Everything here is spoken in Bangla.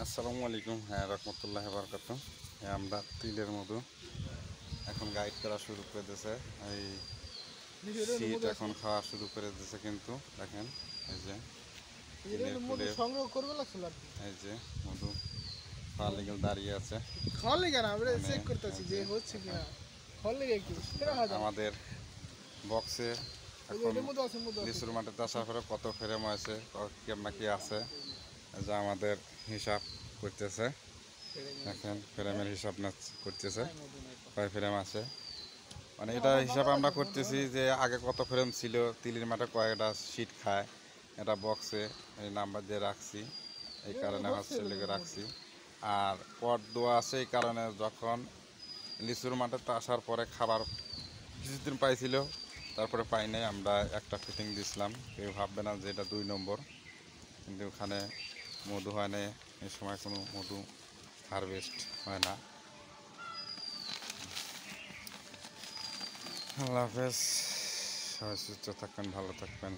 আসসালামু আলাইকুম। হ্যাঁ, রহমতুল্লাহ বারকাত। হ্যাঁ, আমরা তিলের মধু এখন গাইড করা শুরু করে দিয়েছে। এই শীত এখন খাওয়া শুরু করে দিয়েছে, কিন্তু দেখেন এই যে তিলের ফুলের সংগ্রহ করবে লাগছিল। এই যে মধু খাওয়া লেগে দাঁড়িয়ে আছে। খাওয়ার লেগে না, আমরা চেক করতেছি যে হচ্ছে কিনা। খাওয়ার লেগে কি আমাদের বক্সে এখন লিচুর মাটিতে আসার পরে কত ফ্রেম আছে, কেমন কি আছে, যা আমাদের হিসাব করতেছে। দেখেন ফ্রেমের হিসাব করতেছে, কয় ফ্রেম আছে। মানে এটা হিসাব আমরা করতেছি যে আগে কত ফ্রেম ছিল, তিলের মাঠে কয়েকটা সিট খায়, এটা বক্সে এই নাম্বার দিয়ে রাখছি, এই কারণে হচ্ছে লেগে রাখছি। আর পট দেওয়া আছে, এই কারণে যখন লিচুর মাঠে আসার পরে খাবার কিছুদিন পাইছিল, তারপরে পাই নাই, আমরা একটা ফিটিং দিছিলাম। কেউ ভাববে না যে এটা 2 নম্বর, কিন্তু ওখানে মধু হয় না, এই সময় কোনো মধু হারভেস্ট হয় না। আল্লাহ হাফেজ, সবাই সুস্থ থাকবেন, ভালো থাকবেন।